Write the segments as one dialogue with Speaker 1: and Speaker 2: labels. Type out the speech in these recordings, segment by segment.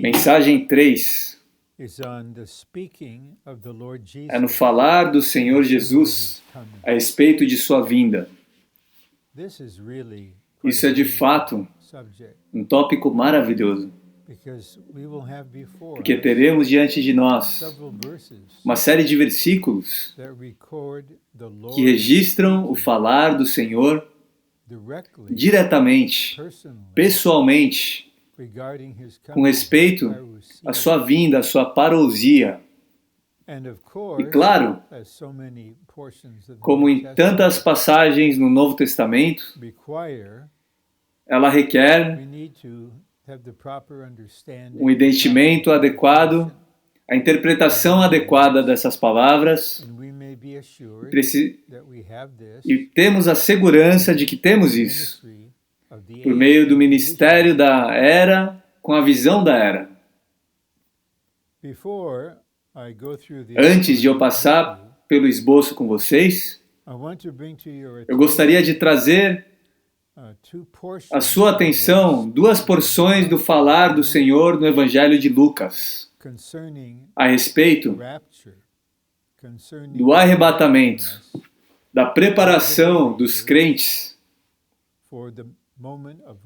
Speaker 1: Mensagem 3 é no falar do Senhor Jesus a respeito de sua vinda. Isso é de fato um tópico maravilhoso, porque teremos diante de nós uma série de versículos que registram o falar do Senhor diretamente, pessoalmente, com respeito à sua vinda, à sua parousia. E claro, como em tantas passagens no Novo Testamento, ela requer um entendimento adequado, a interpretação adequada dessas palavras, e temos a segurança de que temos isso, por meio do ministério da era, com a visão da era. Antes de eu passar pelo esboço com vocês, eu gostaria de trazer a sua atenção duas porções do falar do Senhor no Evangelho de Lucas, a respeito do arrebatamento, da preparação dos crentes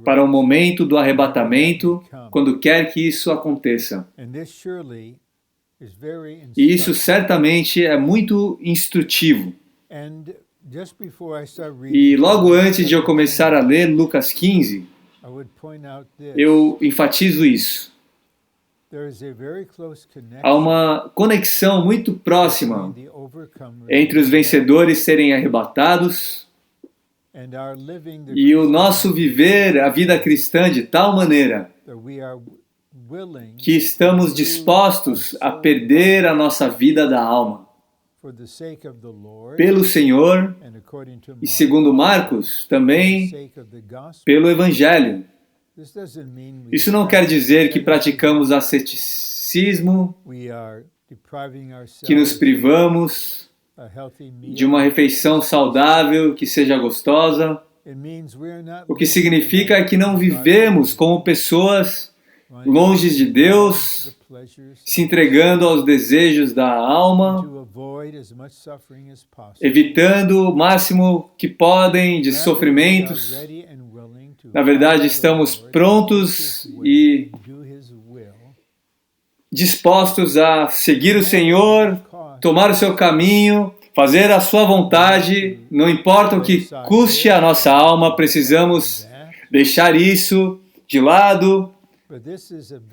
Speaker 1: para o momento do arrebatamento, quando quer que isso aconteça. E isso certamente é muito instrutivo. E logo antes de eu começar a ler Lucas 15, eu enfatizo isso. Há uma conexão muito próxima entre os vencedores serem arrebatados e o nosso viver a vida cristã de tal maneira que estamos dispostos a perder a nossa vida da alma pelo Senhor e, segundo Marcos, também pelo Evangelho. Isso não quer dizer que praticamos asceticismo, que nos privamos de uma refeição saudável que seja gostosa. O que significa é que não vivemos como pessoas longe de Deus, se entregando aos desejos da alma, evitando o máximo que podem de sofrimentos. Na verdade, estamos prontos e dispostos a seguir o Senhor, tomar o seu caminho, fazer a sua vontade, não importa o que custe a nossa alma, precisamos deixar isso de lado,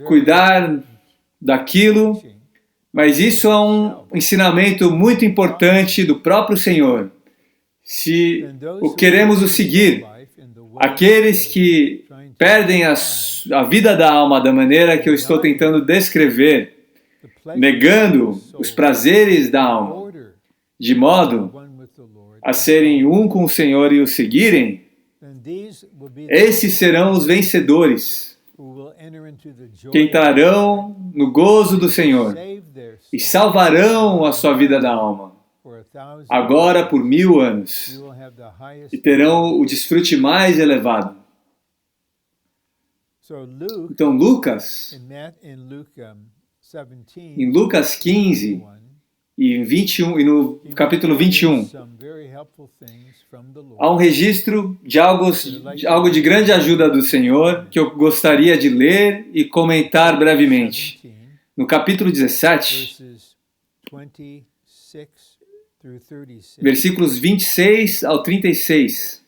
Speaker 1: cuidar daquilo, mas isso é um ensinamento muito importante do próprio Senhor. Se queremos o seguir, aqueles que perdem a vida da alma da maneira que eu estou tentando descrever, negando os prazeres da alma, de modo a serem um com o Senhor e o seguirem, esses serão os vencedores, que entrarão no gozo do Senhor e salvarão a sua vida da alma, agora por 1000 anos, e terão o desfrute mais elevado. Então, Lucas, em Lucas 15 e em 21, e no capítulo 21, há um registro de algo de grande ajuda do Senhor que eu gostaria de ler e comentar brevemente. No capítulo 17, versículos 26 ao 36.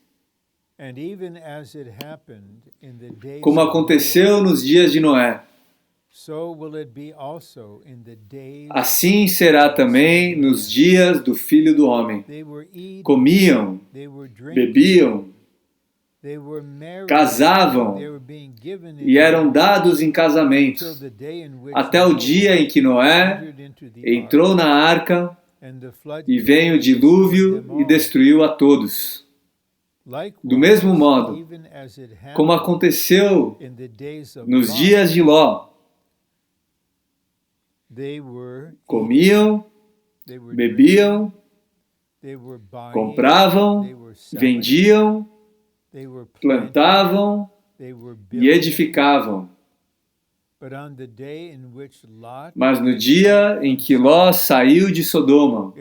Speaker 1: Como aconteceu nos dias de Noé, assim será também nos dias do Filho do Homem. Comiam, bebiam, casavam e eram dados em casamento, até o dia em que Noé entrou na arca e veio o dilúvio e destruiu a todos. Do mesmo modo, como aconteceu nos dias de Ló, comiam, bebiam, compravam, vendiam, plantavam e edificavam. Mas no dia em que Ló saiu de Sodoma,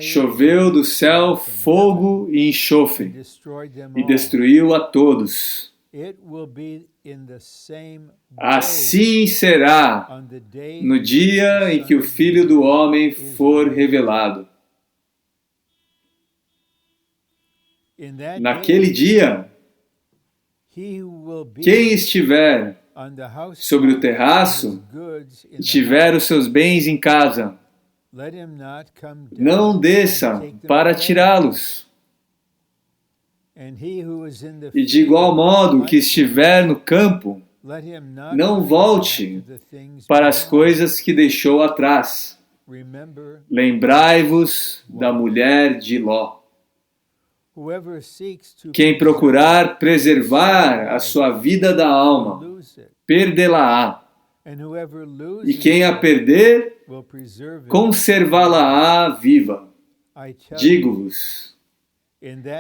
Speaker 1: choveu do céu fogo e enxofre, e destruiu a todos. Assim será no dia em que o Filho do Homem for revelado. Naquele dia, quem estiver sobre o terraço e tiver os seus bens em casa, não desça para tirá-los. E de igual modo, que estiver no campo, não volte para as coisas que deixou atrás. Lembrai-vos da mulher de Ló. Quem procurar preservar a sua vida da alma, perdê-la-á. E quem a perder, conservá-la-á viva. Digo-vos,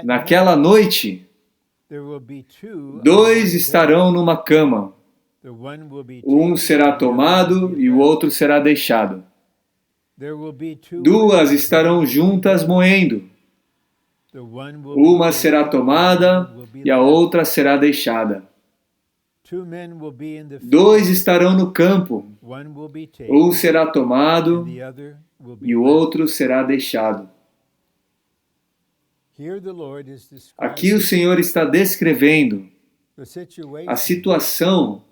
Speaker 1: naquela noite, 2 estarão numa cama. Um será tomado e o outro será deixado. 2 estarão juntas moendo. Uma será tomada e a outra será deixada. 2 estarão no campo. Um será tomado e o outro será deixado. Aqui o Senhor está descrevendo a situação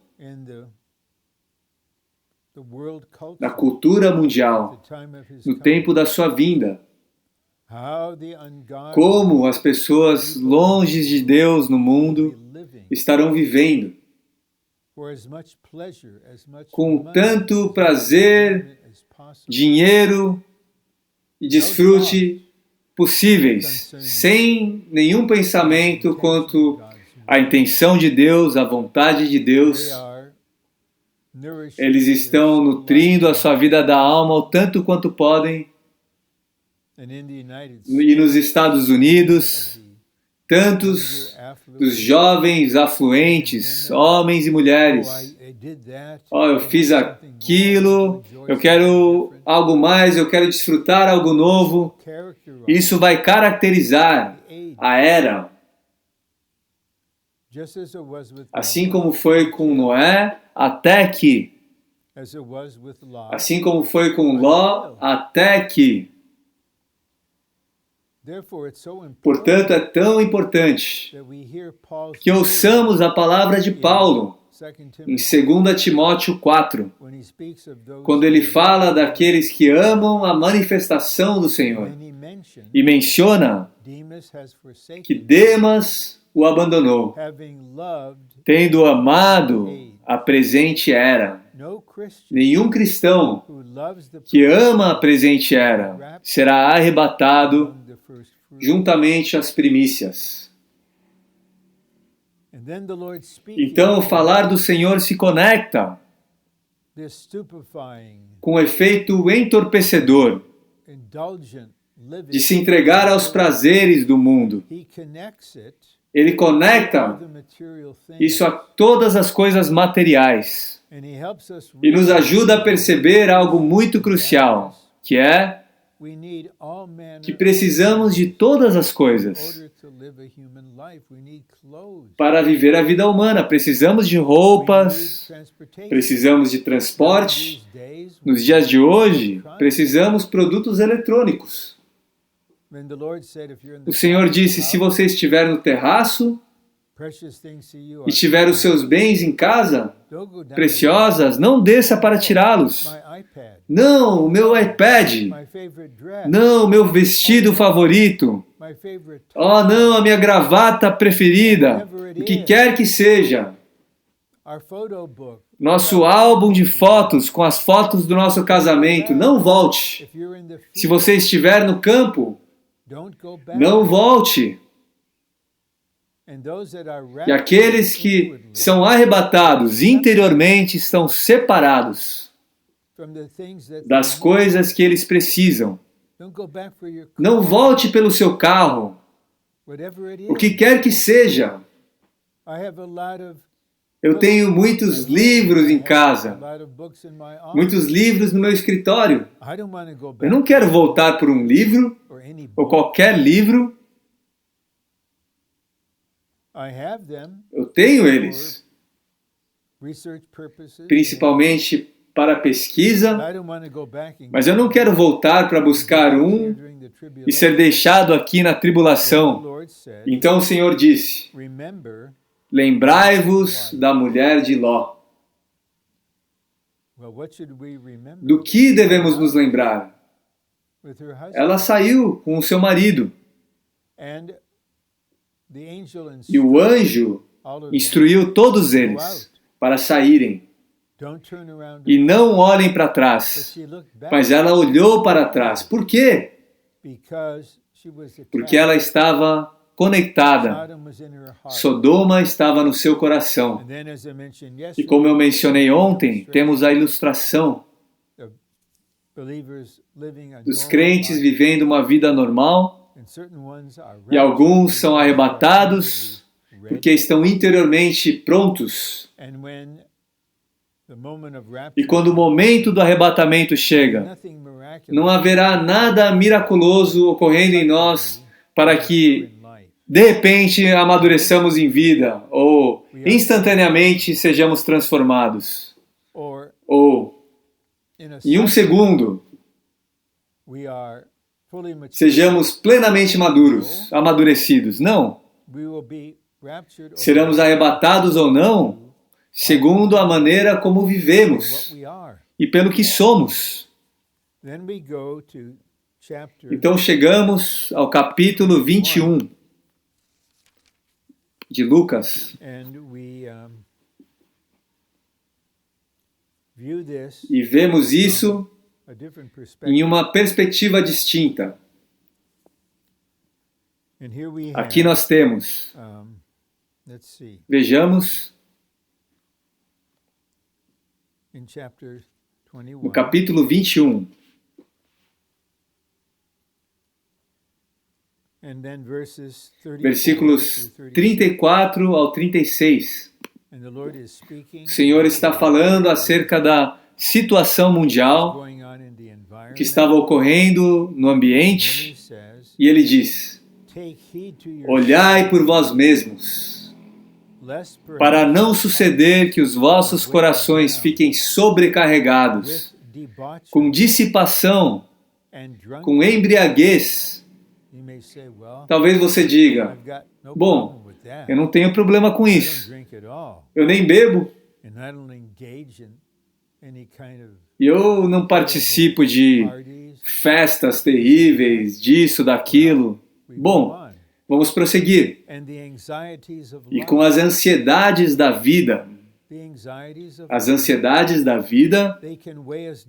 Speaker 1: da cultura mundial no tempo da sua vinda. Como as pessoas longe de Deus no mundo estarão vivendo com tanto prazer, dinheiro e desfrute possíveis, sem nenhum pensamento quanto à intenção de Deus, à vontade de Deus. Eles estão nutrindo a sua vida da alma o tanto quanto podem. E nos Estados Unidos, tantos dos jovens afluentes, homens e mulheres, eu fiz aquilo, eu quero algo mais, eu quero desfrutar algo novo. Isso vai caracterizar a era. Assim como foi com Noé, até que. Assim como foi com Ló, até que. Portanto, é tão importante que ouçamos a palavra de Paulo em 2 Timóteo 4, quando ele fala daqueles que amam a manifestação do Senhor, e menciona que Demas o abandonou, tendo amado a presente era. Nenhum cristão que ama a presente era será arrebatado juntamente às primícias. Então, o falar do Senhor se conecta com o efeito entorpecedor de se entregar aos prazeres do mundo. Ele conecta isso a todas as coisas materiais e nos ajuda a perceber algo muito crucial, que é que precisamos de todas as coisas para viver a vida humana. Precisamos de roupas, precisamos de transporte. Nos dias de hoje, precisamos de produtos eletrônicos. O Senhor disse, se você estiver no terraço e tiver os seus bens em casa, preciosas, não desça para tirá-los. Não, o meu iPad. Não, o meu vestido favorito. Oh, não, a minha gravata preferida. O que quer que seja. Nosso álbum de fotos com as fotos do nosso casamento. Não volte. Se você estiver no campo, não volte. E aqueles que são arrebatados interiormente estão separados das coisas que eles precisam. Não volte pelo seu carro, o que quer que seja. Eu tenho muitos livros em casa, muitos livros no meu escritório. Eu não quero voltar por um livro, ou qualquer livro. Eu tenho eles, principalmente para pesquisa, mas eu não quero voltar para buscar um e ser deixado aqui na tribulação. Então o Senhor disse: lembrai-vos da mulher de Ló. Do que devemos nos lembrar? Ela saiu com o seu marido. E o anjo instruiu todos eles para saírem. E não olhem para trás. Mas ela olhou para trás. Por quê? Porque ela estava conectada. Sodoma estava no seu coração. E como eu mencionei ontem, temos a ilustração dos crentes vivendo uma vida normal, e alguns são arrebatados porque estão interiormente prontos. E quando o momento do arrebatamento chega, não haverá nada miraculoso ocorrendo em nós para que, de repente, amadureçamos em vida ou instantaneamente sejamos transformados. Ou, em um segundo, sejamos plenamente maduros, amadurecidos. Não. Seremos arrebatados ou não, segundo a maneira como vivemos e pelo que somos. Então chegamos ao capítulo 21 de Lucas. E vemos isso em uma perspectiva distinta. Aqui nós temos, vejamos, no capítulo 21, versículos 34 ao 36. O Senhor está falando acerca da situação mundial que estava ocorrendo no ambiente, e ele diz: olhai por vós mesmos, para não suceder que os vossos corações fiquem sobrecarregados com dissipação, com embriaguez. Talvez você diga: bom, eu não tenho problema com isso. Eu nem bebo. E eu não participo de festas terríveis, disso, daquilo. Bom, vamos prosseguir. E com as ansiedades da vida, as ansiedades da vida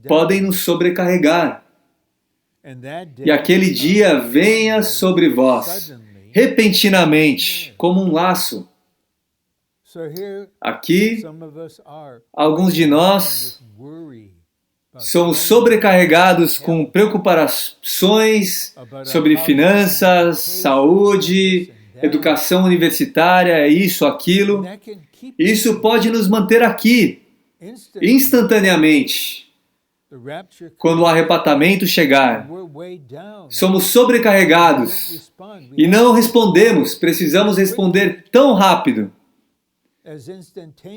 Speaker 1: podem nos sobrecarregar. E aquele dia venha sobre vós, repentinamente, como um laço. Aqui, alguns de nós somos sobrecarregados com preocupações sobre finanças, saúde, educação universitária, isso, aquilo. Isso pode nos manter aqui, instantaneamente. Quando o arrebatamento chegar, somos sobrecarregados e não respondemos. Precisamos responder tão rápido,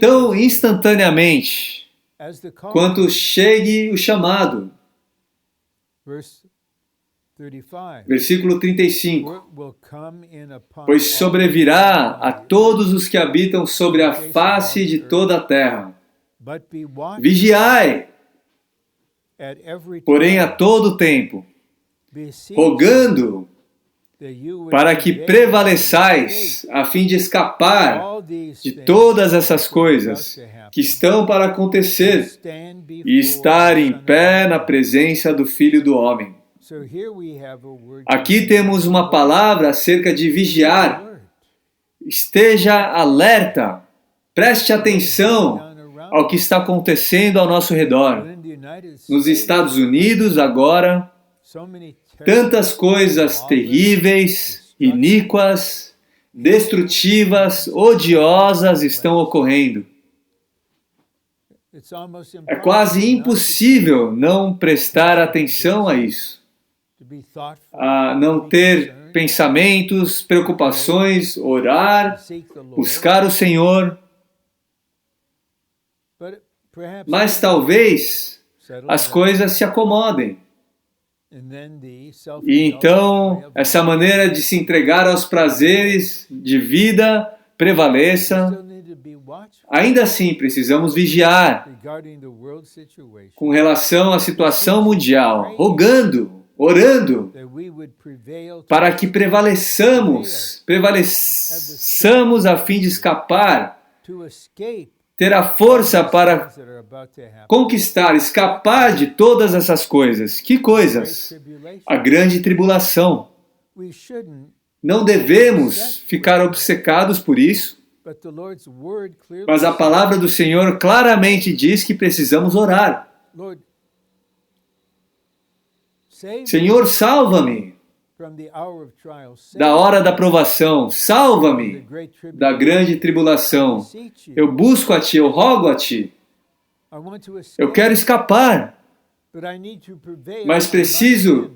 Speaker 1: tão instantaneamente, quanto chegue o chamado. Versículo 35. Pois sobrevirá a todos os que habitam sobre a face de toda a terra. Vigiai, porém a todo tempo, rogando para que prevaleçais a fim de escapar de todas essas coisas que estão para acontecer e estar em pé na presença do Filho do Homem. Aqui temos uma palavra acerca de vigiar. Esteja alerta, preste atenção ao que está acontecendo ao nosso redor. Nos Estados Unidos, agora, tantas coisas terríveis, iníquas, destrutivas, odiosas estão ocorrendo. É quase impossível não prestar atenção a isso, a não ter pensamentos, preocupações, orar, buscar o Senhor. Mas talvez as coisas se acomodem. E então, essa maneira de se entregar aos prazeres de vida prevaleça. Ainda assim, precisamos vigiar com relação à situação mundial, rogando, orando, para que prevaleçamos a fim de escapar, ter a força para conquistar, escapar de todas essas coisas. Que coisas? A grande tribulação. Não devemos ficar obcecados por isso, mas a palavra do Senhor claramente diz que precisamos orar. Senhor, salva-me da hora da provação, salva-me da grande tribulação. Eu busco a Ti, eu rogo a Ti. Eu quero escapar, mas preciso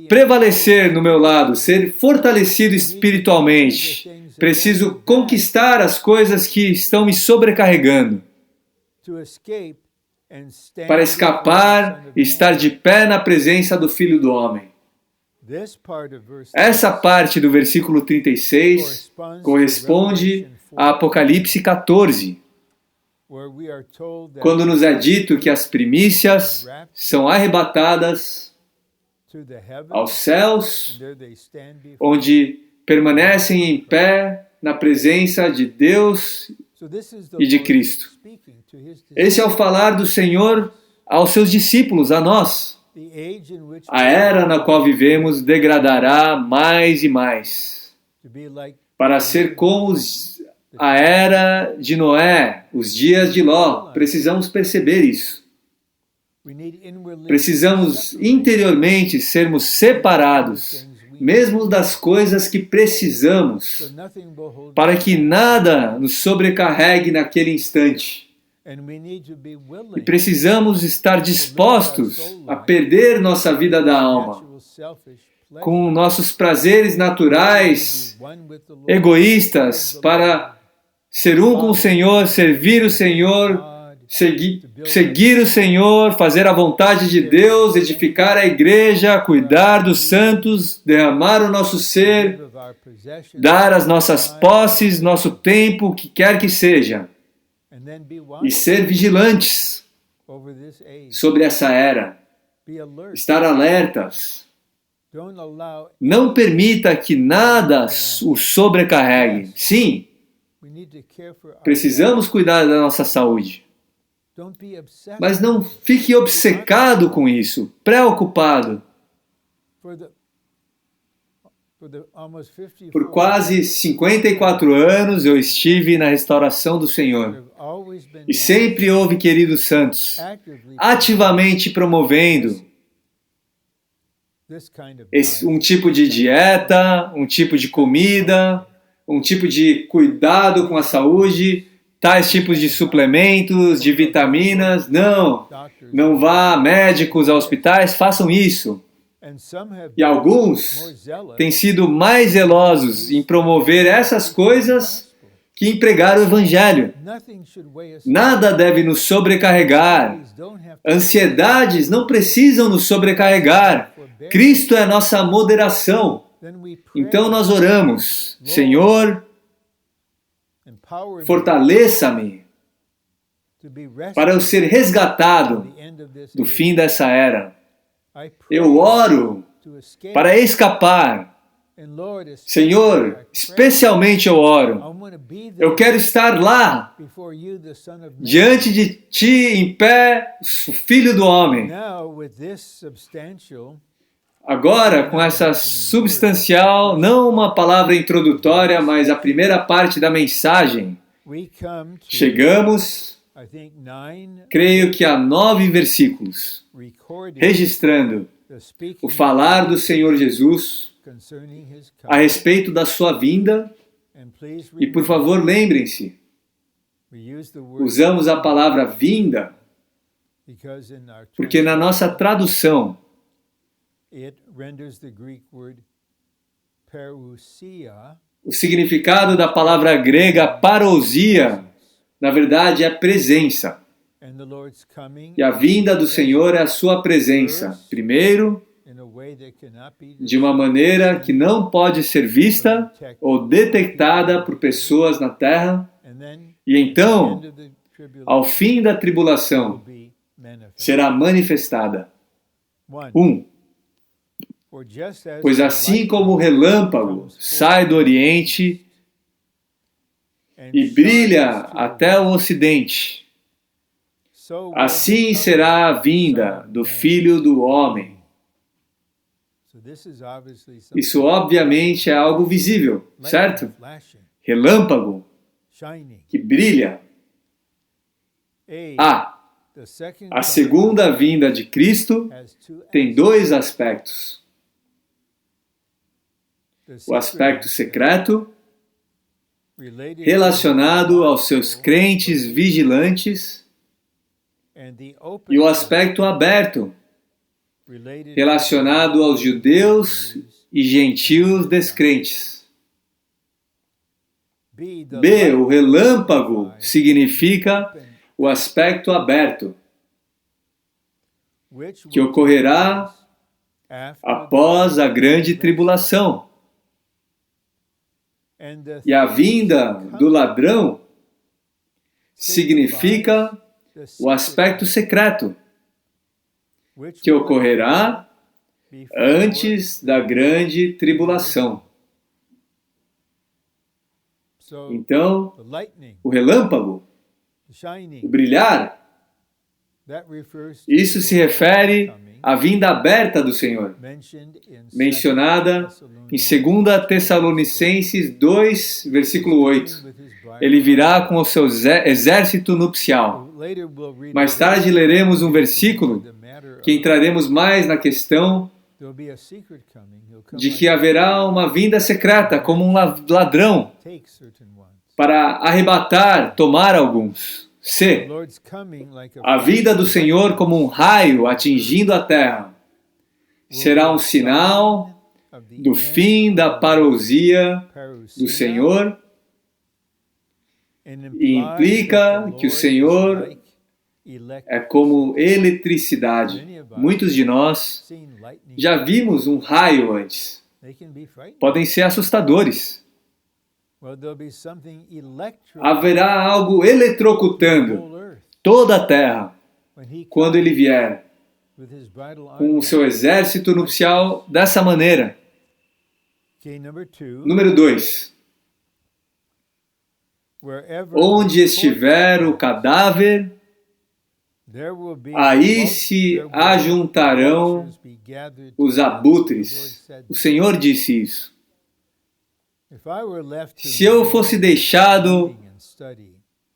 Speaker 1: prevalecer no meu lado, ser fortalecido espiritualmente. Preciso conquistar as coisas que estão me sobrecarregando, para escapar e estar de pé na presença do Filho do Homem. Essa parte do versículo 36 corresponde a Apocalipse 14, quando nos é dito que as primícias são arrebatadas aos céus, onde permanecem em pé na presença de Deus e de Cristo. Esse é o falar do Senhor aos seus discípulos, a nós. A era na qual vivemos degradará mais e mais, para ser como a era de Noé, os dias de Ló. Precisamos perceber isso. Precisamos interiormente sermos separados, mesmo das coisas que precisamos, para que nada nos sobrecarregue naquele instante. E precisamos estar dispostos a perder nossa vida da alma, com nossos prazeres naturais, egoístas, para ser um com o Senhor, servir o Senhor, seguir o Senhor, fazer a vontade de Deus, edificar a igreja, cuidar dos santos, derramar o nosso ser, dar as nossas posses, nosso tempo, o que quer que seja, e ser vigilantes sobre essa era, estar alertas. Não permita que nada o sobrecarregue. Sim, precisamos cuidar da nossa saúde. Mas não fique obcecado com isso, preocupado. Por quase 54 anos eu estive na restauração do Senhor. E sempre houve, queridos santos, ativamente promovendo um tipo de dieta, um tipo de comida, um tipo de cuidado com a saúde, tais tipos de suplementos, de vitaminas. Não vá a médicos, a hospitais, façam isso. E alguns têm sido mais zelosos em promover essas coisas que em pregar o Evangelho. Nada deve nos sobrecarregar. Ansiedades não precisam nos sobrecarregar. Cristo é a nossa moderação. Então nós oramos: Senhor, fortaleça-me para eu ser resgatado do fim dessa era. Eu oro para escapar. Senhor, especialmente eu oro. Eu quero estar lá, diante de Ti, em pé, o Filho do Homem. Agora, com essa substancial, não uma palavra introdutória, mas a primeira parte da mensagem, chegamos, creio que a 9 versículos, registrando o falar do Senhor Jesus a respeito da sua vinda. E por favor, lembrem-se, Usamos a palavra vinda porque na nossa tradução o significado da palavra grega parousia, na verdade, é presença. E a vinda do Senhor é a sua presença. Primeiro, de uma maneira que não pode ser vista ou detectada por pessoas na terra. E então, ao fim da tribulação, será manifestada. Pois assim como o relâmpago sai do Oriente e brilha até o Ocidente, assim será a vinda do Filho do Homem. Isso obviamente é algo visível, certo? Relâmpago que brilha. A segunda vinda de Cristo tem dois aspectos. O aspecto secreto, relacionado aos seus crentes vigilantes, e o aspecto aberto, relacionado aos judeus e gentios descrentes. B, o relâmpago significa o aspecto aberto, que ocorrerá após a grande tribulação. E a vinda do ladrão significa o aspecto secreto, que ocorrerá antes da grande tribulação. Então, o relâmpago, o brilhar, isso se refere à vinda aberta do Senhor, mencionada em 2 Tessalonicenses 2, versículo 8. Ele virá com o seu exército nupcial. Mais tarde leremos um versículo que entraremos mais na questão de que haverá uma vinda secreta, como um ladrão, para arrebatar, tomar alguns. C. A vinda do Senhor como um raio atingindo a terra será um sinal do fim da parousia do Senhor e implica que o Senhor é como eletricidade. Muitos de nós já vimos um raio antes. Podem ser assustadores. Haverá algo eletrocutando toda a terra quando ele vier com o seu exército nupcial dessa maneira. Número 2. Onde estiver o cadáver, aí se ajuntarão os abutres. O Senhor disse isso. Se eu fosse deixado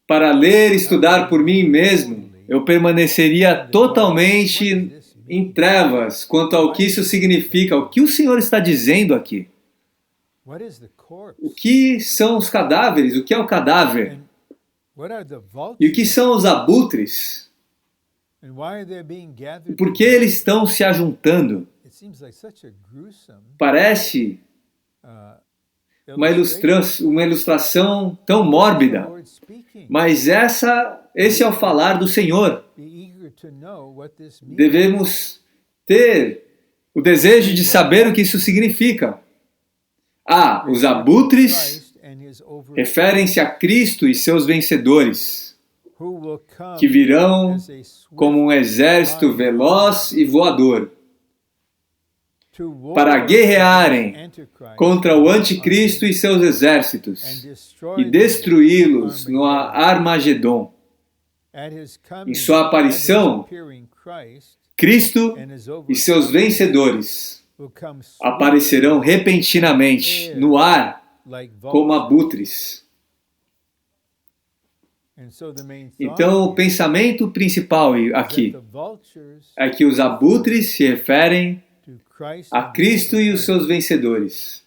Speaker 1: para ler e estudar por mim mesmo, eu permaneceria totalmente em trevas quanto ao que isso significa. O que o Senhor está dizendo aqui? O que são os cadáveres? O que é o cadáver? E o que são os abutres? E por que eles estão se ajuntando? Parece uma ilustração tão mórbida, mas esse é o falar do Senhor. Devemos ter o desejo de saber o que isso significa. Os abutres referem-se a Cristo e seus vencedores, que virão como um exército veloz e voador, para guerrearem contra o anticristo e seus exércitos e destruí-los no Armagedon. Em sua aparição, Cristo e seus vencedores aparecerão repentinamente no ar como abutres. Então, o pensamento principal aqui é que os abutres se referem a Cristo e os seus vencedores.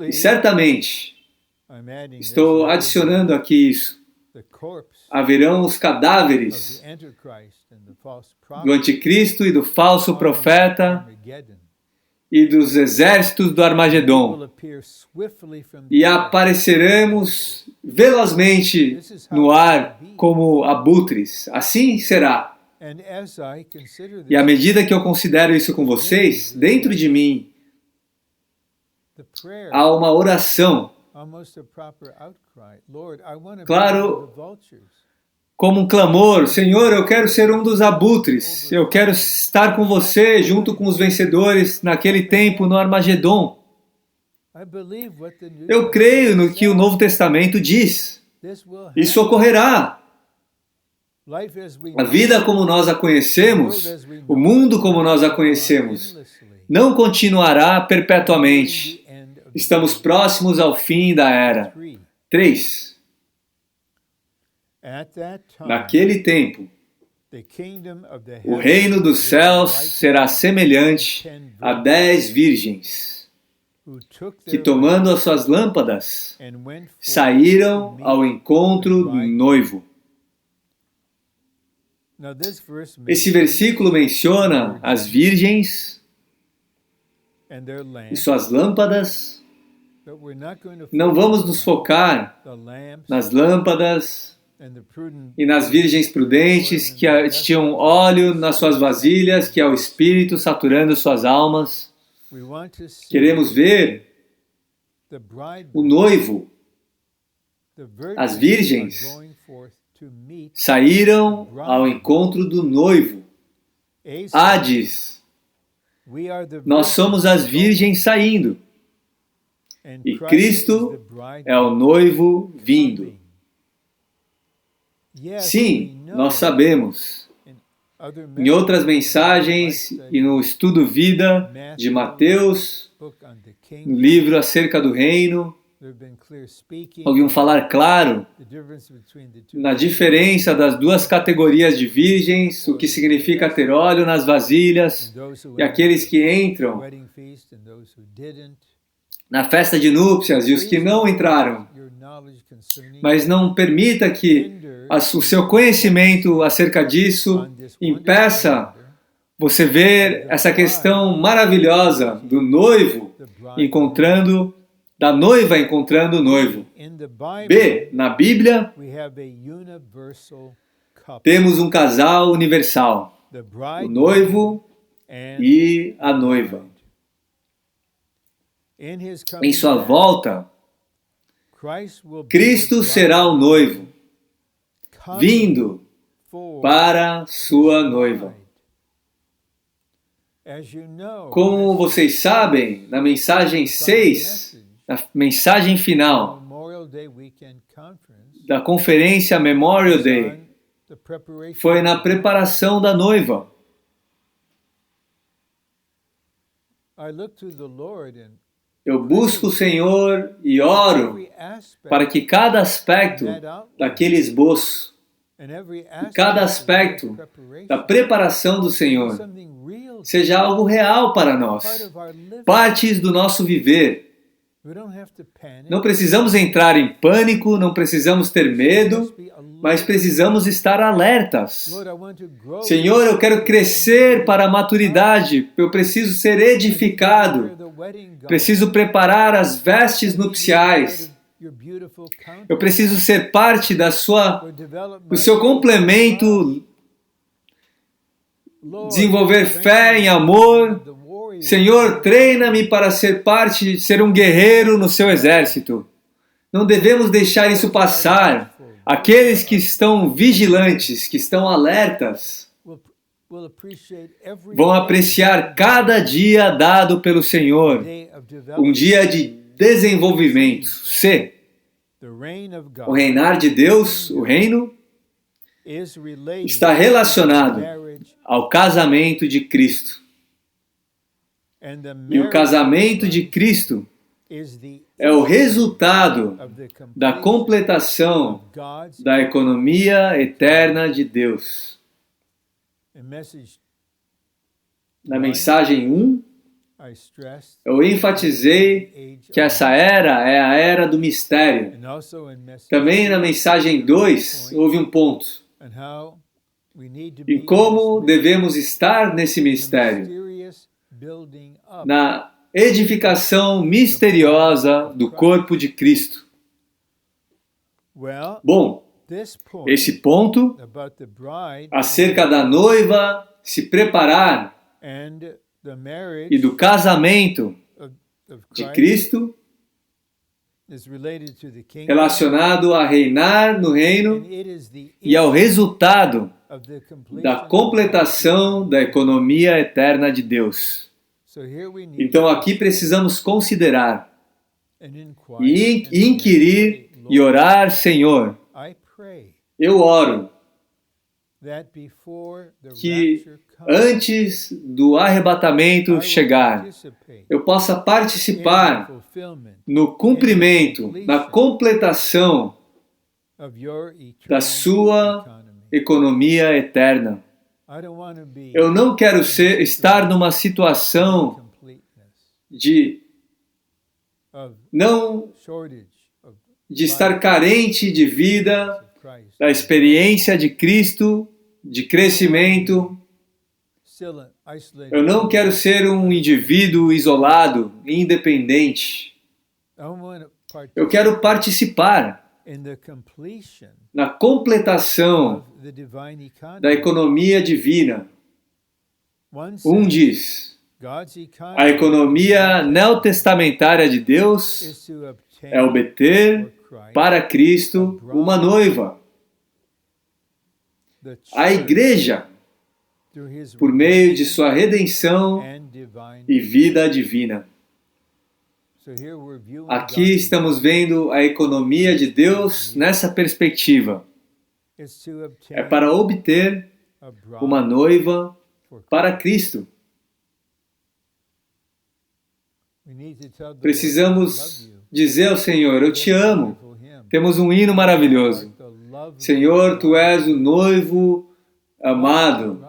Speaker 1: E certamente, estou adicionando aqui isso, haverão os cadáveres do anticristo e do falso profeta e dos exércitos do Armagedon, e apareceremos velozmente no ar como abutres. Assim será. E à medida que eu considero isso com vocês, dentro de mim há uma oração, claro, como um clamor: Senhor, eu quero ser um dos abutres, eu quero estar com você junto com os vencedores naquele tempo no Armagedon. Eu creio no que o Novo Testamento diz. Isso ocorrerá. A vida como nós a conhecemos, o mundo como nós a conhecemos, não continuará perpetuamente. Estamos próximos ao fim da era. 3. Naquele tempo, o reino dos céus será semelhante a 10 virgens, que tomando as suas lâmpadas, saíram ao encontro do noivo. Esse versículo menciona as virgens e suas lâmpadas. Não vamos nos focar nas lâmpadas e nas virgens prudentes que tinham óleo nas suas vasilhas, que é o Espírito saturando suas almas. Queremos ver o noivo. As virgens saíram ao encontro do noivo. Hades, nós somos as virgens saindo. E Cristo é o noivo vindo. Sim, nós sabemos. Em outras mensagens e no estudo vida de Mateus, no livro acerca do reino, ouviam falar claro na diferença das duas categorias de virgens, o que significa ter óleo nas vasilhas, e aqueles que entram na festa de núpcias e os que não entraram. Mas não permita que o seu conhecimento acerca disso impeça você ver essa questão maravilhosa do noivo encontrando, da noiva encontrando o noivo. B. Na Bíblia, temos um casal universal, o noivo e a noiva. Em sua volta, Cristo será o noivo, vindo para sua noiva. Como vocês sabem, na mensagem 6, na mensagem final da conferência Memorial Day, foi na preparação da noiva. Eu busco o Senhor e oro para que cada aspecto daquele esboço, cada aspecto da preparação do Senhor, seja algo real para nós, partes do nosso viver. Não precisamos entrar em pânico, não precisamos ter medo, mas precisamos estar alertas. Senhor, eu quero crescer para a maturidade, eu preciso ser edificado, preciso preparar as vestes nupciais, eu preciso ser parte do seu complemento, desenvolver fé em amor. Senhor, treina-me para ser um guerreiro no seu exército. Não devemos deixar isso passar. Aqueles que estão vigilantes, que estão alertas, vão apreciar cada dia dado pelo Senhor, um dia de desenvolvimento. C. O reinar de Deus, o reino, está relacionado ao casamento de Cristo. E o casamento de Cristo é o resultado da completação da economia eterna de Deus. Na mensagem 1, Eu enfatizei que essa era é a era do mistério. Também na mensagem 2 houve um ponto. E como devemos estar nesse mistério? Na edificação misteriosa do corpo de Cristo. Bom, esse ponto acerca da noiva se preparar e do casamento de Cristo relacionado a reinar no reino e ao resultado da completação da economia eterna de Deus. Então aqui precisamos considerar e inquirir e orar, Senhor, eu oro que antes do arrebatamento chegar, eu possa participar no cumprimento, na completação da sua economia eterna. Eu não quero estar numa situação de estar carente de vida, da experiência de Cristo, de crescimento. Eu não quero ser um indivíduo isolado, independente. Eu quero participar na completação da economia divina. Um diz, a economia neotestamentária de Deus é obter para Cristo uma noiva. A igreja, por meio de sua redenção e vida divina. Aqui estamos vendo a economia de Deus nessa perspectiva. É para obter uma noiva para Cristo. Precisamos dizer ao Senhor, eu te amo. Temos um hino maravilhoso. Senhor, tu és o noivo amado.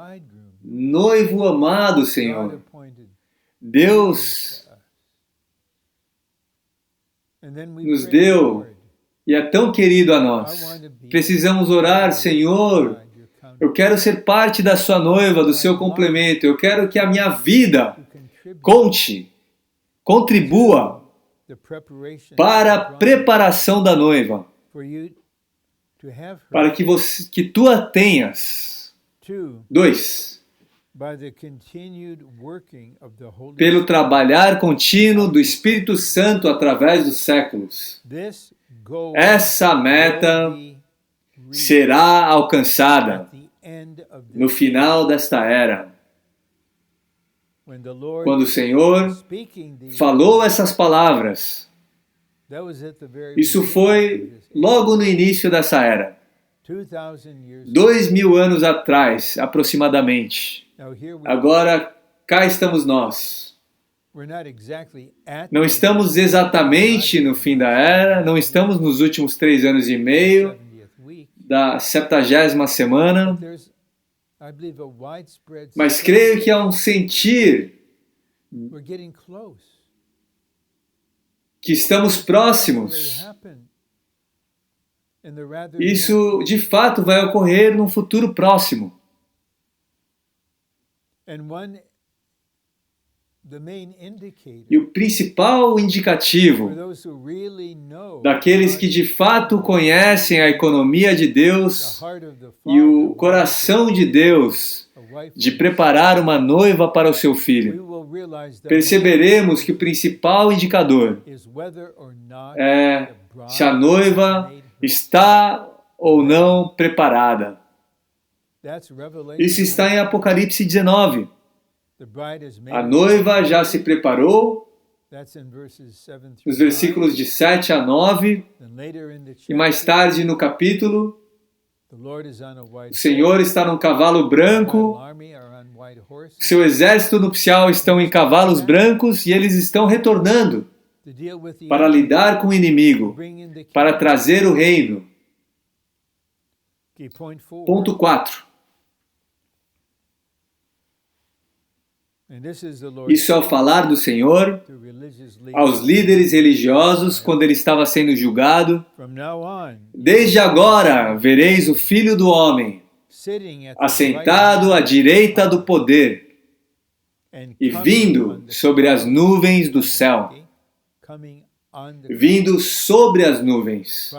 Speaker 1: Noivo amado, Senhor. Deus nos deu e é tão querido a nós. Precisamos orar, Senhor, eu quero ser parte da sua noiva, do seu complemento. Eu quero que a minha vida contribua para a preparação da noiva, para que tu a tenhas. 2. Pelo trabalhar contínuo do Espírito Santo através dos séculos. Essa meta será alcançada no final desta era. Quando o Senhor falou essas palavras, isso foi logo no início dessa era. 2000 anos atrás, aproximadamente. Agora, cá estamos nós. Não estamos exatamente no fim da era, não estamos nos últimos 3 anos e meio da 70ª semana, mas creio que há um sentir que estamos próximos. Isso, de fato, vai ocorrer num futuro próximo. E o principal indicativo daqueles que de fato conhecem a economia de Deus e o coração de Deus de preparar uma noiva para o seu filho, perceberemos que o principal indicador é se a noiva está ou não preparada. Isso está em Apocalipse 19. A noiva já se preparou, nos versículos de 7 a 9, e mais tarde no capítulo, o Senhor está num cavalo branco, seu exército nupcial estão em cavalos brancos e eles estão retornando para lidar com o inimigo, para trazer o reino. Ponto 4. Isso é o falar do Senhor aos líderes religiosos quando ele estava sendo julgado. Desde agora vereis o Filho do Homem assentado à direita do poder e vindo sobre as nuvens do céu. Vindo sobre as nuvens.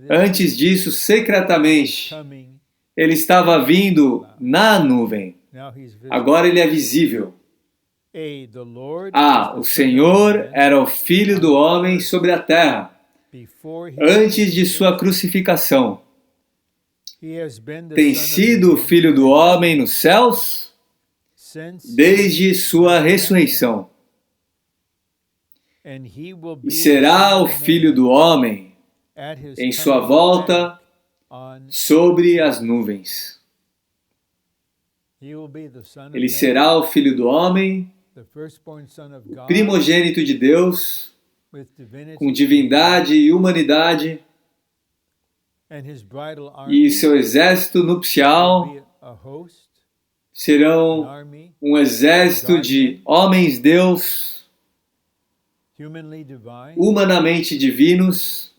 Speaker 1: Antes disso, secretamente, ele estava vindo na nuvem. Agora ele é visível. O Senhor era o Filho do Homem sobre a terra, antes de sua crucificação. Tem sido o Filho do Homem nos céus desde sua ressurreição. E será o Filho do Homem em sua volta sobre as nuvens. Ele será o Filho do Homem, o primogênito de Deus, com divindade e humanidade, e seu exército nupcial serão um exército de homens-deus, humanamente divinos,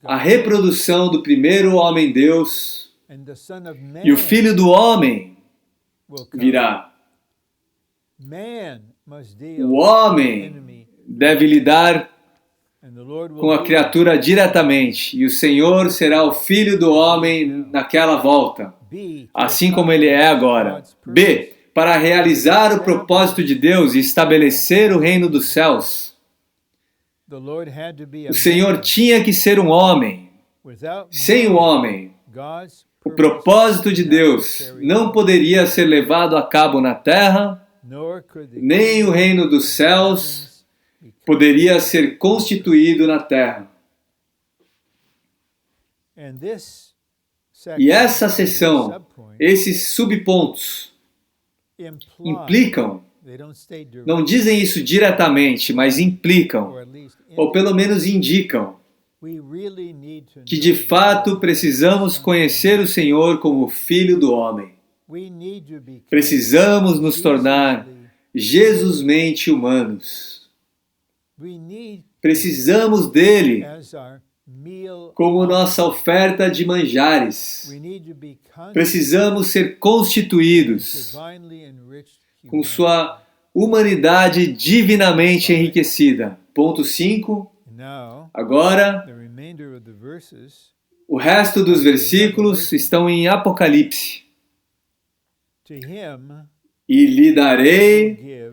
Speaker 1: a reprodução do primeiro homem-deus, e o Filho do Homem virá. O homem deve lidar com a criatura diretamente, e o Senhor será o Filho do Homem naquela volta, assim como ele é agora. B. Para realizar o propósito de Deus e estabelecer o reino dos céus, o Senhor tinha que ser um homem. Sem o homem, o propósito de Deus não poderia ser levado a cabo na terra, nem o reino dos céus poderia ser constituído na terra. E essa seção, esses subpontos, implicam, não dizem isso diretamente, mas implicam, ou pelo menos indicam, que de fato precisamos conhecer o Senhor como o Filho do Homem. Precisamos nos tornar Jesusmente humanos. Precisamos dele como nossa oferta de manjares. Precisamos ser constituídos com sua humanidade divinamente enriquecida. Ponto 5. Agora, o resto dos versículos estão em Apocalipse. E lhe darei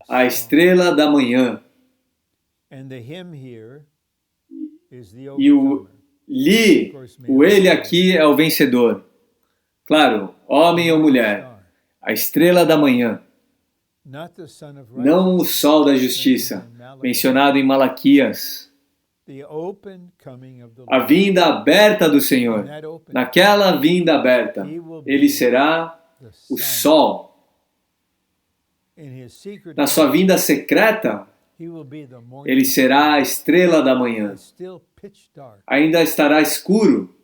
Speaker 1: a estrela da manhã. E o ele aqui é o vencedor. Claro, homem ou mulher. A estrela da manhã. Não o sol da justiça, mencionado em Malaquias. A vinda aberta do Senhor. Naquela vinda aberta, ele será o sol. Na sua vinda secreta, ele será a estrela da manhã. Ainda estará escuro,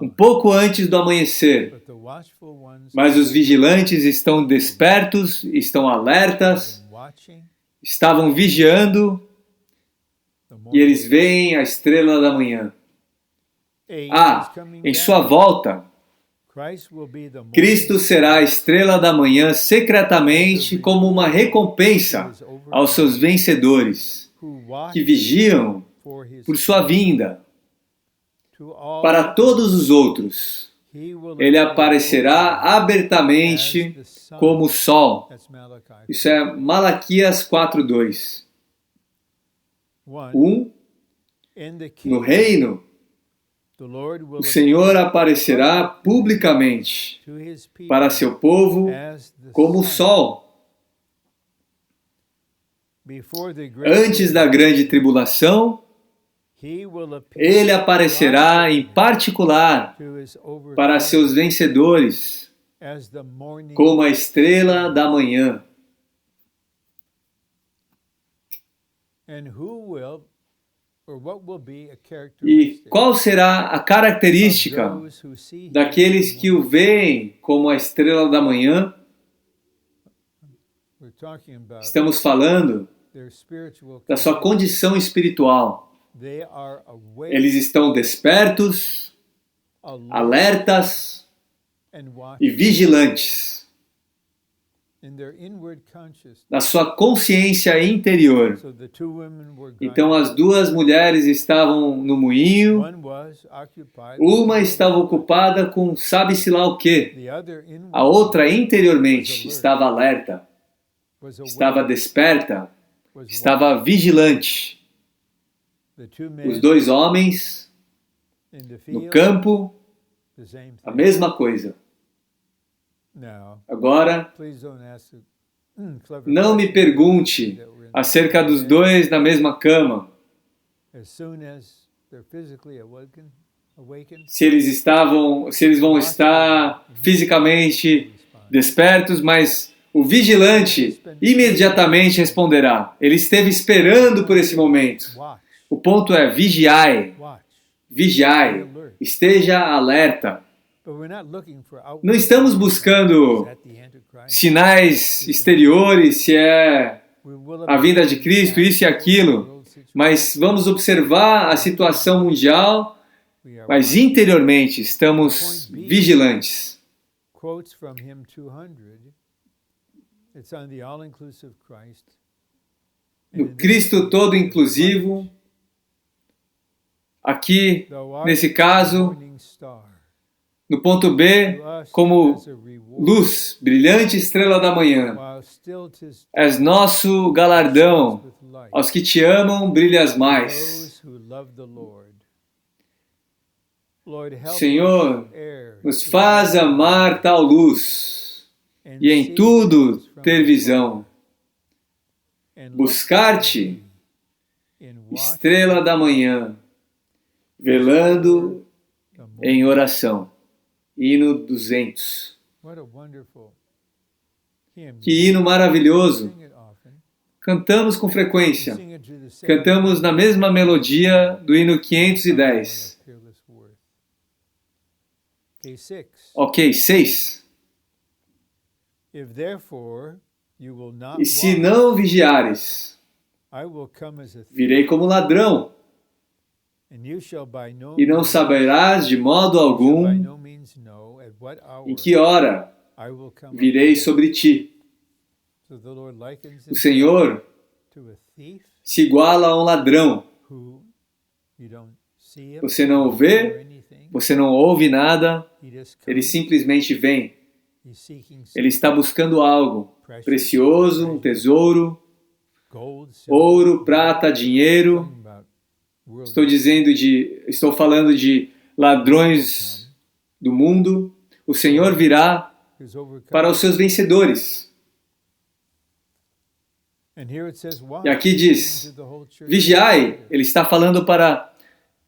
Speaker 1: um pouco antes do amanhecer, mas os vigilantes estão despertos, estão alertas, estavam vigiando, e eles veem a estrela da manhã. Em sua volta, Cristo será a estrela da manhã secretamente como uma recompensa aos seus vencedores, que vigiam por sua vinda. Para todos os outros, ele aparecerá abertamente como o sol. Isso é Malaquias 4:2. 1. No reino, o Senhor aparecerá publicamente para seu povo como o sol. Antes da grande tribulação, ele aparecerá em particular para seus vencedores, como a estrela da manhã. E qual será a característica daqueles que o veem como a estrela da manhã Estamos falando da sua condição espiritual. Eles estão despertos, alertas e vigilantes na sua consciência interior. Então as duas mulheres estavam no moinho, uma estava ocupada com sabe-se lá o quê, a outra interiormente estava alerta, estava desperta, estava vigilante. Os dois homens no campo, a mesma coisa. Agora, não me pergunte acerca dos dois na mesma cama, se eles vão estar fisicamente despertos, mas o vigilante imediatamente responderá. Ele esteve esperando por esse momento. O ponto é vigiai, vigiai, esteja alerta. Não estamos buscando sinais exteriores, se é a vinda de Cristo, isso e aquilo, mas vamos observar a situação mundial, mas interiormente estamos vigilantes. No Cristo todo inclusivo, aqui, nesse caso, no ponto B, como luz, brilhante estrela da manhã. És nosso galardão. Aos que te amam, brilhas mais. Senhor, nos faz amar tal luz e em tudo ter visão. Buscar-te, estrela da manhã, velando em oração. Hino 200. Que hino maravilhoso! Cantamos com frequência. Cantamos na mesma melodia do hino 510. Ok, 6. E se não vigiares, virei como ladrão, e não saberás de modo algum em que hora virei sobre ti. O Senhor se iguala a um ladrão. Você não o vê, você não ouve nada, ele simplesmente vem. Ele está buscando algo precioso, um tesouro, ouro, prata, dinheiro. Estou falando de ladrões do mundo. O Senhor virá para os seus vencedores. E aqui diz, vigiai. Ele está falando para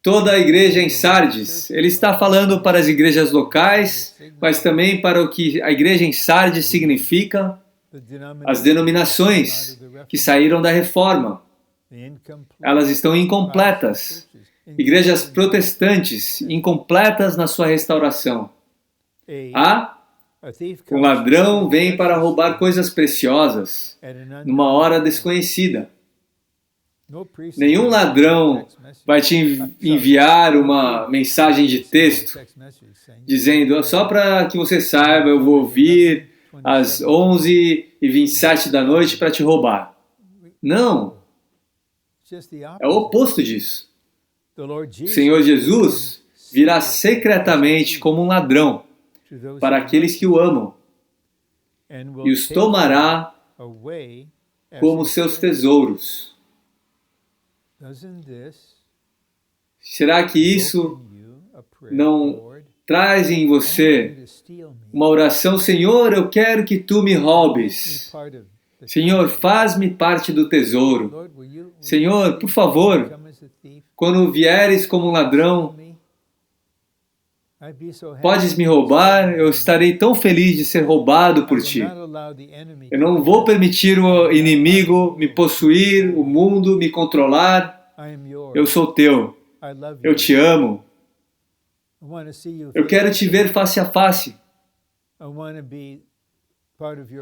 Speaker 1: toda a igreja em Sardes. Ele está falando para as igrejas locais, mas também para o que a igreja em Sardes significa, as denominações que saíram da reforma. Elas estão incompletas. Igrejas protestantes, incompletas na sua restauração. Um ladrão vem para roubar coisas preciosas, numa hora desconhecida. Nenhum ladrão vai te enviar uma mensagem de texto, dizendo, só para que você saiba, eu vou vir às 11h27 da noite para te roubar. Não. É o oposto disso. O Senhor Jesus virá secretamente como um ladrão para aqueles que o amam e os tomará como seus tesouros. Será que isso não traz em você uma oração? Senhor, eu quero que tu me roubes. Senhor, faz-me parte do tesouro. Senhor, por favor, quando vieres como um ladrão, podes me roubar, eu estarei tão feliz de ser roubado por ti. Eu não vou permitir o inimigo me possuir, o mundo me controlar. Eu sou teu. Eu te amo. Eu quero te ver face a face.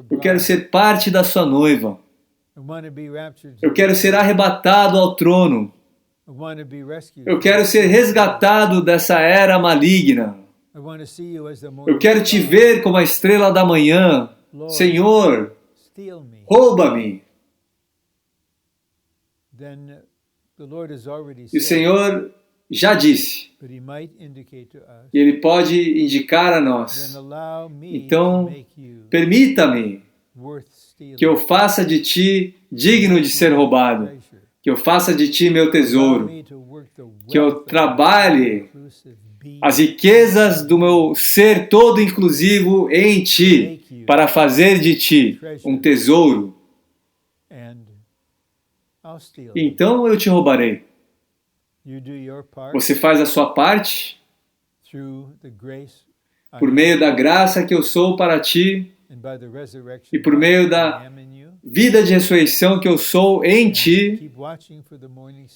Speaker 1: Eu quero ser parte da sua noiva. Eu quero ser arrebatado ao trono. Eu quero ser resgatado dessa era maligna. Eu quero te ver como a estrela da manhã. Senhor, rouba-me. E o Senhor já disse. E Ele pode indicar a nós. Então, permita-me que eu faça de ti digno de ser roubado. Que eu faça de ti meu tesouro. Que eu trabalhe as riquezas do meu ser todo inclusivo em ti, para fazer de ti um tesouro. Então eu te roubarei. Você faz a sua parte por meio da graça que eu sou para ti e por meio da vida de ressurreição que eu sou em ti,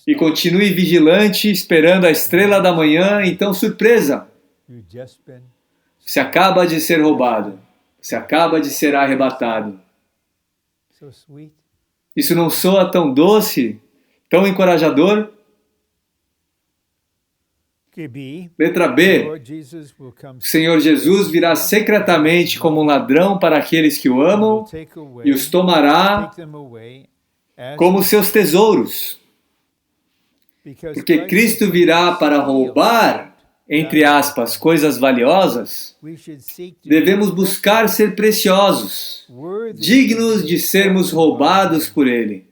Speaker 1: e continue vigilante esperando a estrela da manhã. Então, surpresa, você acaba de ser roubado, você acaba de ser arrebatado. Isso não soa tão doce, tão encorajador? Letra B. O Senhor Jesus virá secretamente como um ladrão para aqueles que o amam e os tomará como seus tesouros. Porque Cristo virá para roubar, entre aspas, coisas valiosas. Devemos buscar ser preciosos, dignos de sermos roubados por Ele,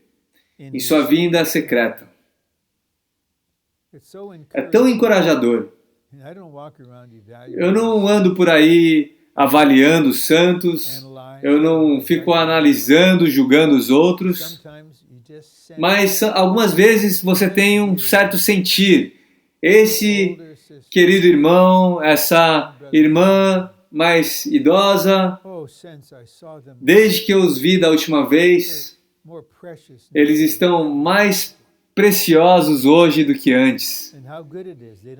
Speaker 1: em sua vinda secreta. É tão encorajador. Eu não ando por aí avaliando os santos, eu não fico analisando, julgando os outros, mas algumas vezes você tem um certo sentir. Esse querido irmão, essa irmã mais idosa, desde que eu os vi da última vez, eles estão mais preciosos hoje do que antes.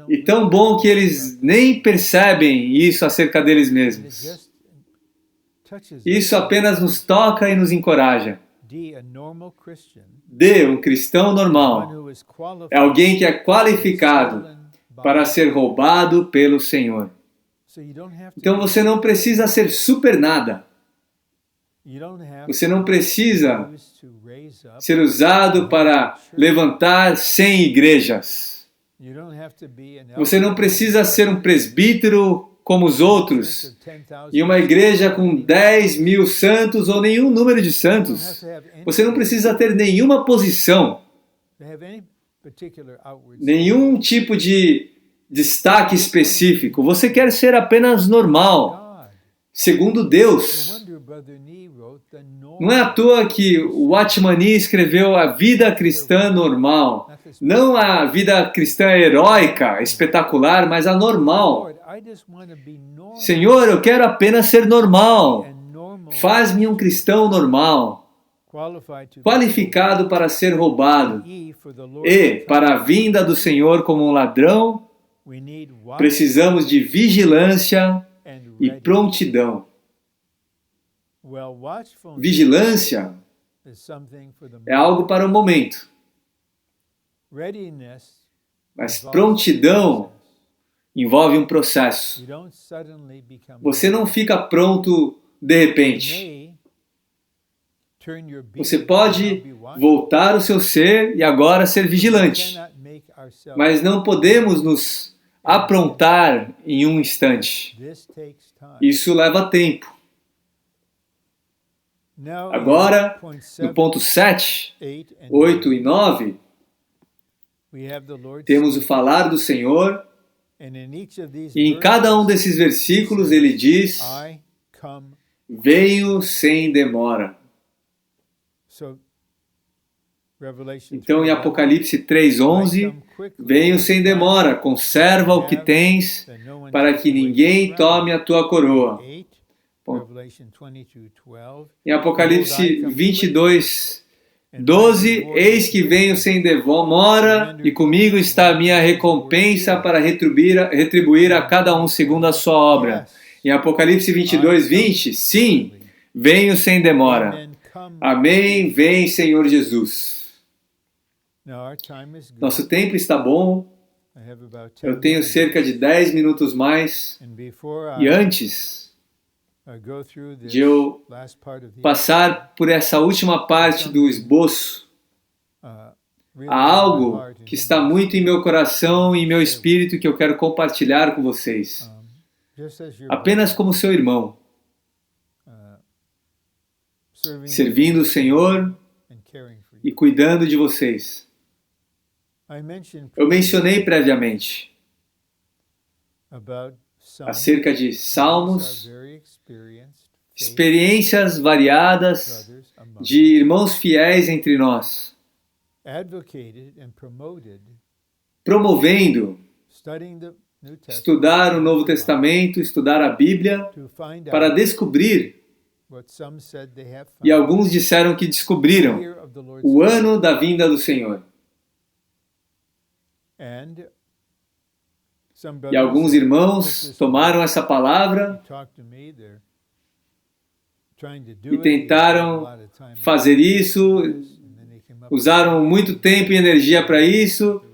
Speaker 1: E tão bom que eles nem percebem isso acerca deles mesmos. Isso apenas nos toca e nos encoraja. D, um cristão normal, é alguém que é qualificado para ser roubado pelo Senhor. Então você não precisa ser super nada. Você não precisa ser usado para levantar 100 igrejas. Você não precisa ser um presbítero como os outros, e uma igreja com 10.000 santos ou nenhum número de santos. Você não precisa ter nenhuma posição, nenhum tipo de destaque específico. Você quer ser apenas normal, segundo Deus. Não é à toa que o Watchman Nee escreveu a vida cristã normal. Não a vida cristã heróica, espetacular, mas a normal. Senhor, eu quero apenas ser normal. Faz-me um cristão normal, qualificado para ser roubado. E, para a vinda do Senhor como um ladrão, precisamos de vigilância e prontidão. Vigilância é algo para o momento, mas prontidão envolve um processo. Você não fica pronto de repente. Você pode voltar o seu ser e agora ser vigilante, mas não podemos nos aprontar em um instante. Isso leva tempo. Agora, no ponto 7, 8 e 9, temos o falar do Senhor, e em cada um desses versículos ele diz: venho sem demora. Então, em Apocalipse 3:11, venho sem demora, conserva o que tens, para que ninguém tome a tua coroa. Em Apocalipse 22:12, eis que venho sem demora, e comigo está a minha recompensa para retribuir a cada um segundo a sua obra. Em Apocalipse 22:20, sim, venho sem demora. Amém, vem Senhor Jesus. Nosso tempo está bom. Eu tenho cerca de 10 minutos mais. E antes de eu passar por essa última parte do esboço, há algo que está muito em meu coração e em meu espírito que eu quero compartilhar com vocês. Apenas como seu irmão, servindo o Senhor e cuidando de vocês. Eu mencionei previamente acerca de salmos, experiências variadas de irmãos fiéis entre nós, promovendo estudar o Novo Testamento, estudar a Bíblia, para descobrir, e alguns disseram que descobriram, o ano da vinda do Senhor. E alguns irmãos tomaram essa palavra e tentaram fazer isso, usaram muito tempo e energia para isso,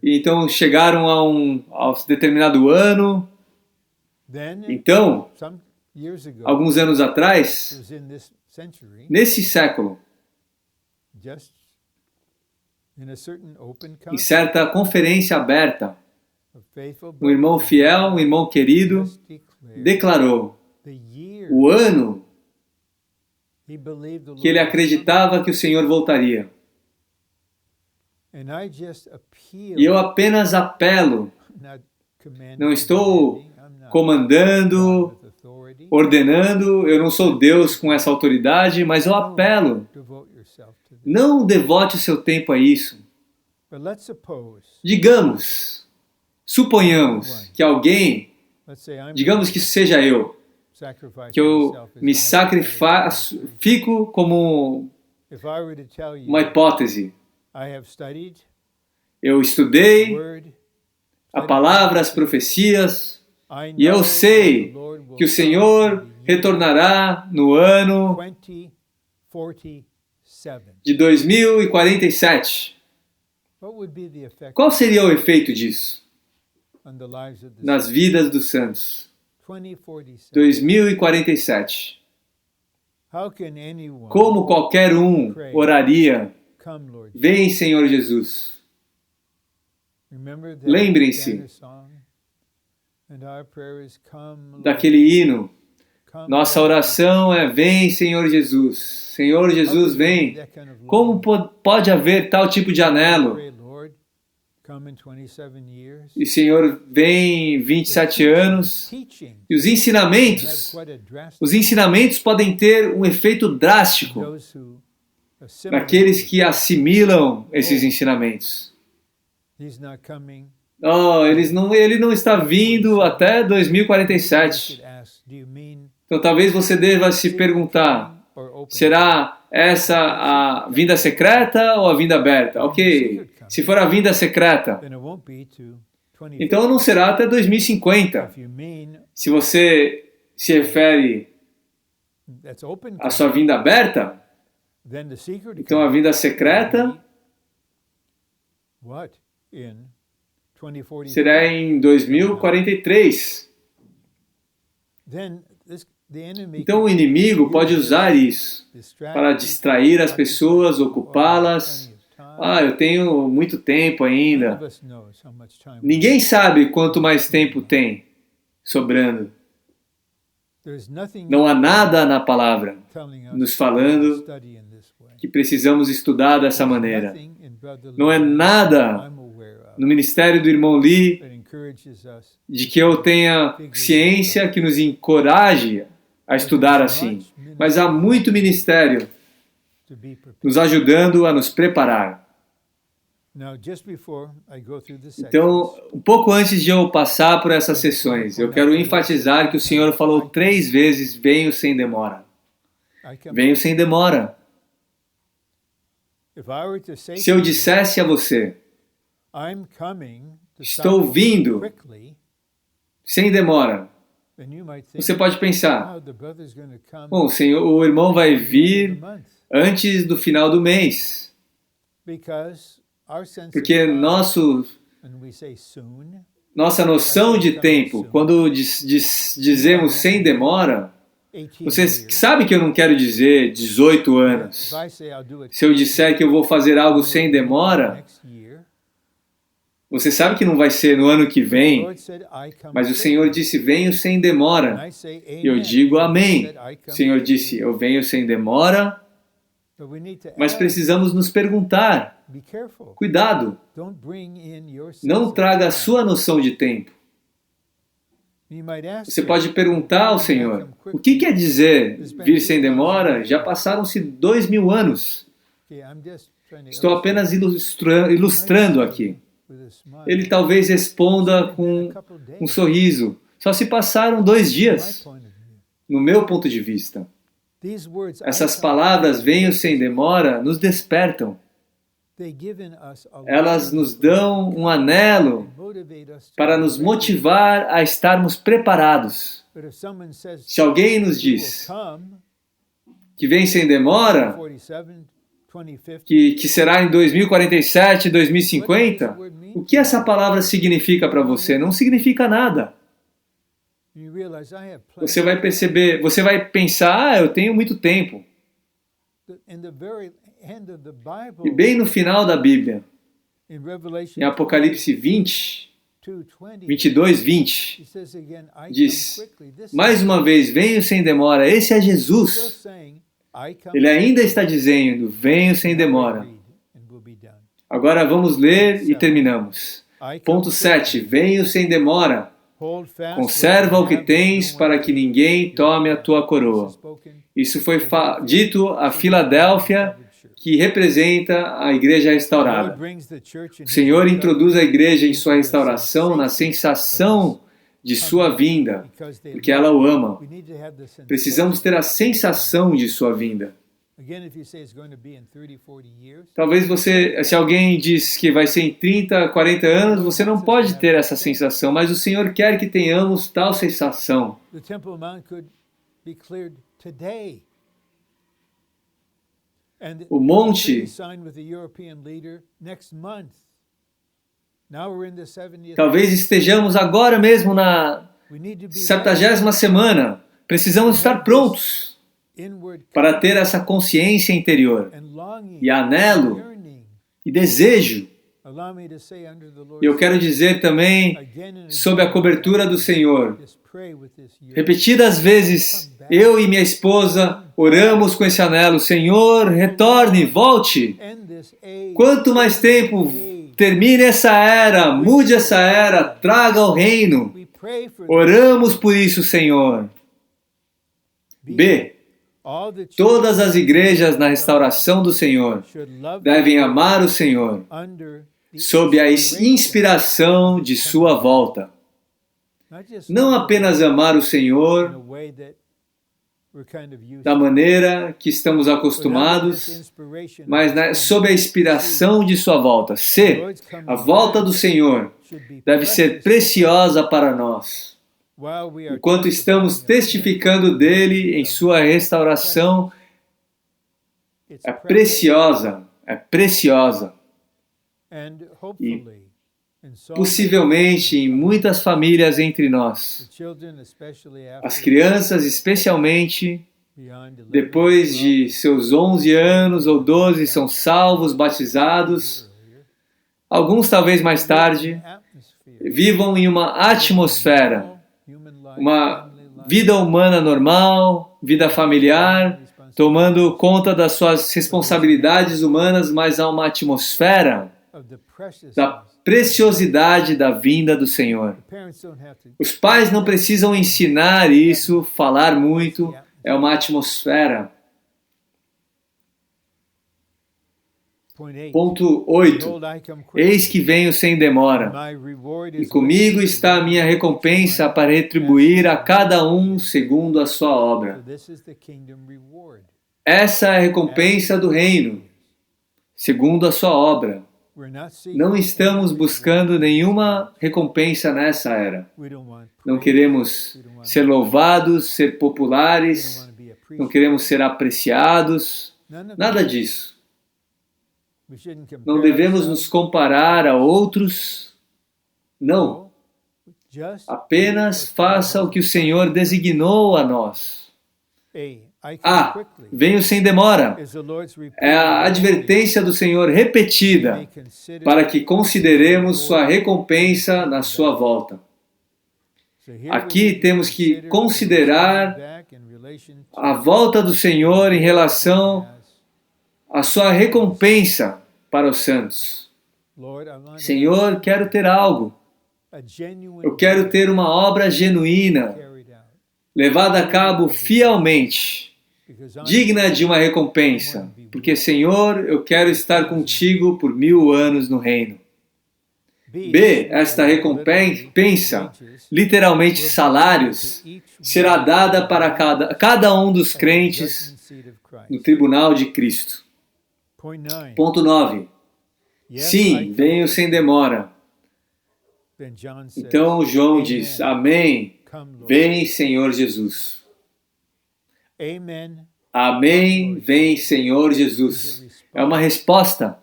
Speaker 1: e então chegaram a um determinado ano. Então, alguns anos atrás, nesse século, em certa conferência aberta, um irmão fiel, um irmão querido, declarou o ano que ele acreditava que o Senhor voltaria. E eu apenas apelo, não estou comandando, ordenando, eu não sou Deus com essa autoridade, mas eu apelo. Não devote o seu tempo a isso. Suponhamos que alguém, digamos que seja eu, que eu me sacrifico como uma hipótese. Eu estudei a palavra, as profecias, e eu sei que o Senhor retornará no ano de 2047. Qual seria o efeito disso nas vidas dos santos? 2047. Como qualquer um oraria, vem Senhor Jesus. Lembrem-se daquele hino. Nossa oração é: vem Senhor Jesus. Senhor Jesus, vem. Como pode haver tal tipo de anelo? E Senhor vem em 27 anos. E os ensinamentos podem ter um efeito drástico naqueles que assimilam esses ensinamentos. Ele não está vindo até 2047. Então talvez você deva se perguntar, será essa a vinda secreta ou a vinda aberta? Ok, se for a vinda secreta, então não será até 2050. Se você se refere à sua vinda aberta, então a vinda secreta será em 2043. Então o inimigo pode usar isso para distrair as pessoas, ocupá-las. Eu tenho muito tempo ainda. Ninguém sabe quanto mais tempo tem sobrando. Não há nada na palavra nos falando que precisamos estudar dessa maneira. Não é nada no ministério do irmão Lee de que eu tenha ciência que nos encoraje a estudar assim. Mas há muito ministério nos ajudando a nos preparar. Então, um pouco antes de eu passar por essas sessões, eu quero enfatizar que o Senhor falou 3 vezes: venho sem demora. Venho sem demora. Se eu dissesse a você, estou vindo sem demora, Você pode pensar, bom, o irmão vai vir antes do final do mês, porque nossa noção de tempo, quando dizemos sem demora, você sabe que eu não quero dizer 18 anos. Se eu disser que eu vou fazer algo sem demora, você sabe que não vai ser no ano que vem, mas o Senhor disse, venho sem demora. E eu digo amém. O Senhor disse, eu venho sem demora, mas precisamos nos perguntar, cuidado, não traga a sua noção de tempo. Você pode perguntar ao Senhor, o que quer dizer vir sem demora? Já passaram-se 2000 anos. Estou apenas ilustrando aqui. Ele talvez responda com um sorriso. Só se passaram 2 dias, no meu ponto de vista. Essas palavras, venho sem demora, nos despertam. Elas nos dão um anelo para nos motivar a estarmos preparados. Se alguém nos diz que vem sem demora, que será em 2047, 2050, o que essa palavra significa para você? Não significa nada. Você vai perceber, você vai pensar, eu tenho muito tempo. E bem no final da Bíblia, em Apocalipse 22, 20, diz, mais uma vez, venho sem demora, esse é Jesus. Ele ainda está dizendo, venho sem demora. Agora vamos ler e terminamos. Ponto 7, venho sem demora. Conserva o que tens para que ninguém tome a tua coroa. Isso foi dito a Filadélfia, que representa a igreja restaurada. O Senhor introduz a igreja em sua restauração na sensação de sua vinda, porque ela o ama. Precisamos ter a sensação de sua vinda. Talvez se alguém diz que vai ser em 30, 40 anos, você não pode ter essa sensação, mas o Senhor quer que tenhamos tal sensação. O monte talvez estejamos agora mesmo na 70ª semana. Precisamos estar prontos para ter essa consciência interior e anelo e desejo. E eu quero dizer também, sob a cobertura do Senhor, repetidas vezes, eu e minha esposa oramos com esse anelo, Senhor, retorne, volte. Quanto mais tempo, termine essa era, mude essa era, traga o reino. Oramos por isso, Senhor. B. Todas as igrejas na restauração do Senhor devem amar o Senhor sob a inspiração de sua volta. Não apenas amar o Senhor da maneira que estamos acostumados, mas sob a inspiração de sua volta. C. A volta do Senhor deve ser preciosa para nós. Enquanto estamos testificando dele em sua restauração, é preciosa, é preciosa. E possivelmente em muitas famílias entre nós, as crianças especialmente, depois de seus 11 anos ou 12, são salvos, batizados. Alguns talvez mais tarde vivam em uma atmosfera, uma vida humana normal, vida familiar, tomando conta das suas responsabilidades humanas, mas há uma atmosfera da preciosidade da vinda do Senhor. Os pais não precisam ensinar isso, falar muito, é uma atmosfera. Ponto 8. Eis que venho sem demora, e comigo está a minha recompensa para retribuir a cada um segundo a sua obra. Essa é a recompensa do reino, segundo a sua obra. Não estamos buscando nenhuma recompensa nessa era. Não queremos ser louvados, ser populares, não queremos ser apreciados, nada disso. Não devemos nos comparar a outros, não. Apenas faça o que o Senhor designou a nós. Venho sem demora. É a advertência do Senhor repetida para que consideremos sua recompensa na sua volta. Aqui temos que considerar a volta do Senhor em relação à sua recompensa para os santos. Senhor, quero ter algo. Eu quero ter uma obra genuína, levada a cabo fielmente, digna de uma recompensa, porque, Senhor, eu quero estar contigo por 1000 anos no reino. B. Esta recompensa, literalmente salários, será dada para cada um dos crentes no tribunal de Cristo. Ponto 9. Sim, venho sem demora. Então João diz, amém, vem Senhor Jesus. Amém, vem Senhor Jesus. É uma resposta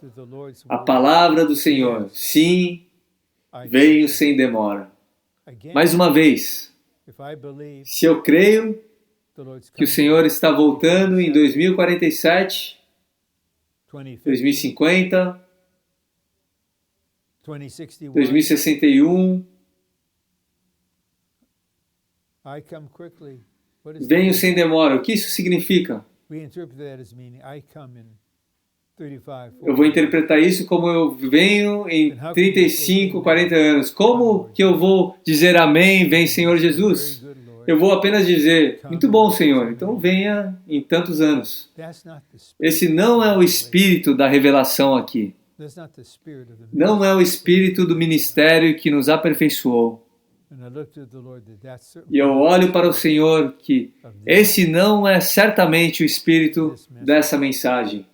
Speaker 1: à palavra do Senhor. Sim, venho sem demora. Mais uma vez, se eu creio que o Senhor está voltando em 2047, 2050, 2061, venho sem demora. O que isso significa? Eu vou interpretar isso como eu venho em 35, 40 anos. Como que eu vou dizer amém, vem Senhor Jesus? Eu vou apenas dizer, muito bom, Senhor, então venha em tantos anos. Esse não é o espírito da revelação aqui. Não é o espírito do ministério que nos aperfeiçoou. E eu olho para o Senhor que esse não é certamente o espírito dessa mensagem.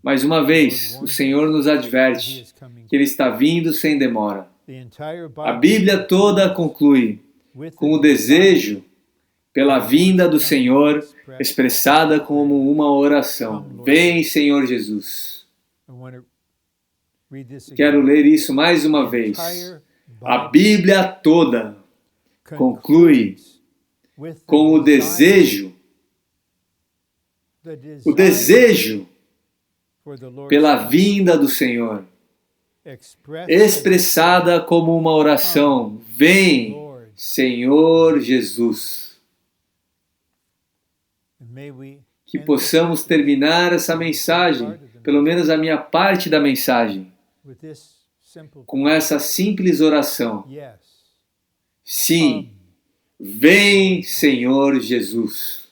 Speaker 1: Mais uma vez, o Senhor nos adverte que Ele está vindo sem demora. A Bíblia toda conclui com o desejo pela vinda do Senhor, expressada como uma oração. Vem, Senhor Jesus. Quero ler isso mais uma vez. A Bíblia toda conclui com o desejo pela vinda do Senhor, expressada como uma oração. Vem, Senhor Jesus. Que possamos terminar essa mensagem, pelo menos a minha parte da mensagem, com essa simples oração. Sim, vem, Senhor Jesus.